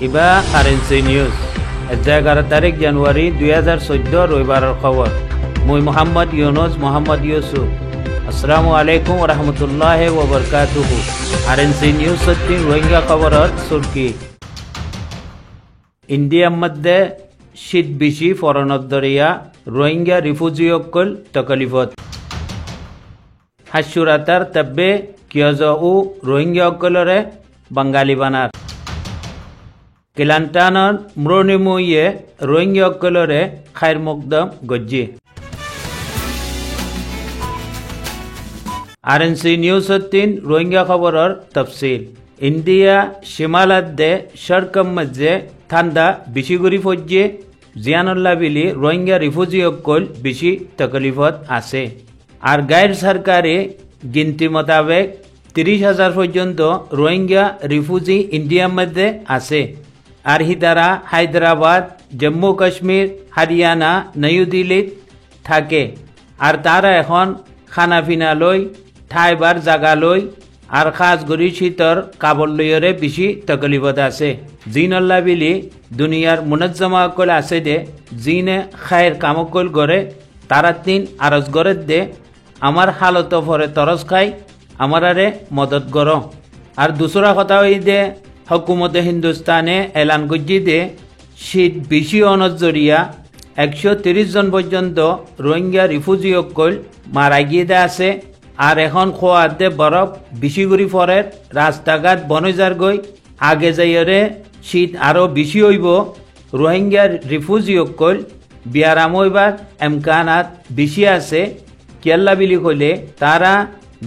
ইবা RNC news 11 তারিখ জানুয়ারি 2014 রবিবারের খবর। মুই মোহাম্মদ ইউনুস মোহাম্মদ ইউসুফ। আসসালামু আলাইকুম ওয়া রাহমাতুল্লাহি ওয়া বারাকাতুহু। আরএনসি নিউজ সত্যি রোহিঙ্গা খবরের সুরকি। ইন্ডিয়ার মধ্যে শীত বেশি ফরনত দরিয়া রোহিঙ্গা রিফিউজিসকল তকলিফত হাসুরাতার তব্বে কিয়জউ রোহিঙ্গাসকলরে বাঙালি বানার কিলান্টানৰ মৃণমূয়ে রোহিঙ্গাসকলরে খাইর মুকদম গজ্জি। আরএনসি নিউজ 3 রোহিঙ্গা খবরের তফসিল। ইন্ডিয়া সীমালাদ্দে সরকম মধ্যে ঠান্ডা বেশি গরি ফজ্জে জিয়ানুল্লাহ বিলি রোহিঙ্গা রিফিউজিসকল বেশি তকলিফত আছে। আর গাইর সরকারে গিনতি মোতাবেক 30,000 পর্যন্ত রোহিঙ্গা রিফিউজি ইন্ডিয়ার মধ্যে আছে। আর হিতারা হায়দ্রাবাদ, জম্মু কাশ্মীর, হারিয়ানা, নিউ দিল্লিত থাকে। আর তারা এখন খানা পিনা লই ঠাইবার জাগা লই আর খাস গরি শীতর কাবল লইরে বেশি তকলিফত আছে। জিনল্লা বিলি দুনিয়ার মুনজ্জমাকল আছে দে জিনে খায়ের কামকল গড়ে তারা তিন আরজ গড়ে দে আমার হালত ফরে তরস খাই আমার আরে মদত গর। আর দুসরা কথা হই দে হুকুমতে হিন্দুস্তানে এলান গজ্জি দে শীত বেশি অনজরিয়া 130 জন পর্যন্ত রোহিঙ্গা রিফিউজিসকল মারা গিয়ে দে আছে। আর এখন খোয়া দে বরফ বেশি করে পরে রাস্তাঘাট বনজার গই আগে যাইরে শীত আরও বেশি হইব। রোহিঙ্গা রিফিউজিসকল বিয়ারাম হইবার এমকানাত বেশি আছে। কেল্লা বিলি কইলে তারা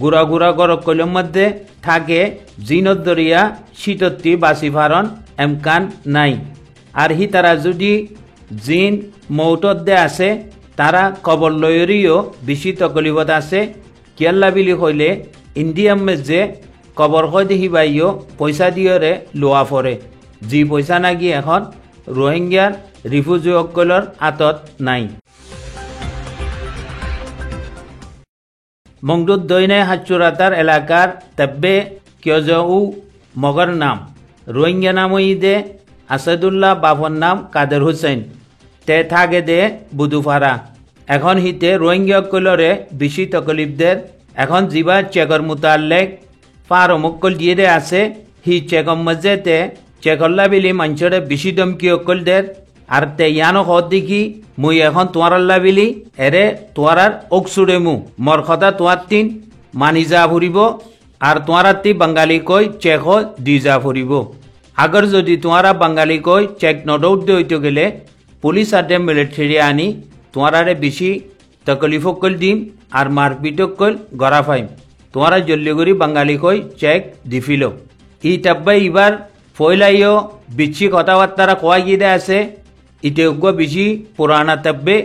গুড়া গুড়া গরকলের মধ্যে থাকে জিনত দরিয়া শীতত্তি বাসি ফারণ এমকান নাই। আর হি তারা যদি জিন মৌতত দে আছে তারা কবর লয়রিও বেশি তকলিফত আছে। কেল্লা বিলি কইলে ইন্ডিয়ার মধ্যে কবর হয় দেখি বাইও পয়সা দিয়রে লোয়া ফরে যি পয়সা নাকি এখন রোহিঙ্গার রিফিউজিসকলের আতত নাই। মংডুদ দৈনে হাচুরাতার এলাকার তব্বে কিয়জউ মগর নাম রোহিঙ্গা নাম দে আসাদুল্লাহ বাফর নাম কাদের হুসেন তে থাকে দে বুধুফারা। এখন হিতে রোহিঙ্গাসকলরে বেশি তকলিফদের এখন জিবা চেকর মুতাল্লেক ফারমকল দিয়ে দে আছে। হি চেকর মধ্যে চেকল্লা বিলি মানুষরে বেশি দমকি অকলদের আর তে ইয়ানো হত দেখি মুই এখন তোয়ারাল্লা বিলি এরে তোয়ারার অকসুরে মু মর কথা তোয়ার তিন মানি যা ফুরিব আর তোয়ারাতি বাঙালি কই চেক দি যা ফুরিব। আগর যদি তোয়ারা বাঙালি কই চেক নডৌট দে হইতে গেলে পুলিশ আটে মিলিটারি আনি তোয়ারারে বেশি তকলিফকল দিম আর মারপিটকল গড়া ফাইম। তোয়ারা জল্লি করি বাঙালি কই চেক দিফিল। ই তাব্বাই ইবার ফয়লাইও বিচ্ছি কথাবার্তারা কোয়া গিয়ে আছে। ইতে উগ্র বেশি পুরানা তাব্বে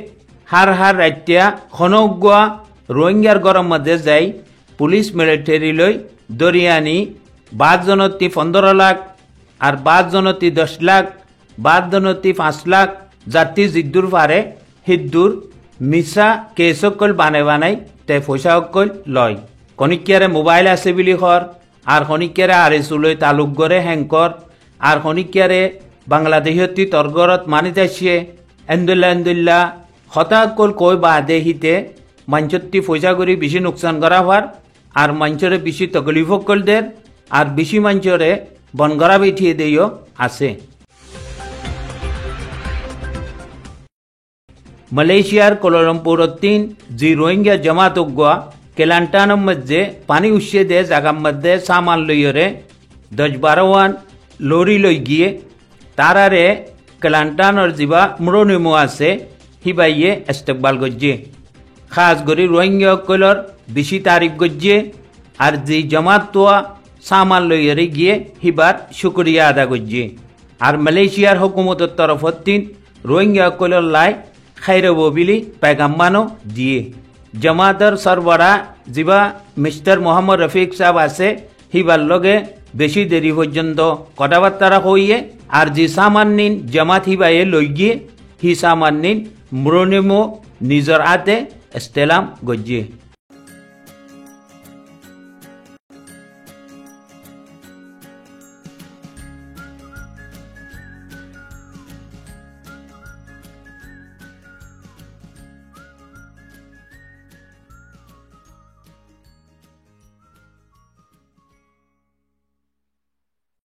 হার রাত্যা খনউগ্রা রোহিঙ্গার গরম মধ্যে যাই পুলিশ মিলিটারি লই দরিয়ানি 5 জনতি 15 লাখ আর 5 জনতি 10 লাখ 5 জনতি 5 লাখ জাতি জিদ্দুর পারে হিদ্দুর মিছা কেসকল বানাই তে পয়সা অকল লয়। খনিকিয়ারে মোবাইল আছে বুলি খর আর খনিকিয়ারে আরেসুলৈ তালুক গড়ে হেংকর আর খনিকিয়ারে বাংলাদেশী তরগরত মানি যাইছে এন্দুল্লা হতাকল কই বাদে হিতে মঞ্চত্তি পয়সা করি বেশি নোকসান করা হওয়ার আর মঞ্চরে বেশি তকলিফকল দের আর বেশি মঞ্চরে বনগড়া বেঠিয়ে দিও আছে। মালয়েশিয়ার কোলালামপুরত 3 জি রোহিঙ্গা জমাত উগ্রা কেলান্টানের মধ্যে পানি উৎসে দে জাগার মধ্যে সামান লইরে 10-12 লরি লই গিয়ে তারারে কেলান্টানের যা মৃণমূ আছে হিবাইয়ে ইস্তেকবাল গজ্জে। খাস করে রোহিঙ্গাসকলর বেশি তারিফ গজ্জে আর যে জমাত তোয়া সামান লইরে গিয়ে হিবার শুক্রিয়া আদা গজ্জে। আর মালয়েশিয়ার হুকুমতের তরফত 3 রোহিঙ্গাসকলর লাই খাইরব বিলি পেগাম্মানো দিয়ে। জমাতের সরবরা যা মিস্টার মোহাম্মদ রফিক সাহেব আছে হিবার লগে বেশি দেরি পর্যন্ত কথাবার্তারা হইয়ে আর যে সামান নিন জমাত হিবাইয়ে লই গিয়ে হি সামান নিন মৃণমূ নিজর হাতে ইস্তেলাম গজ্জে।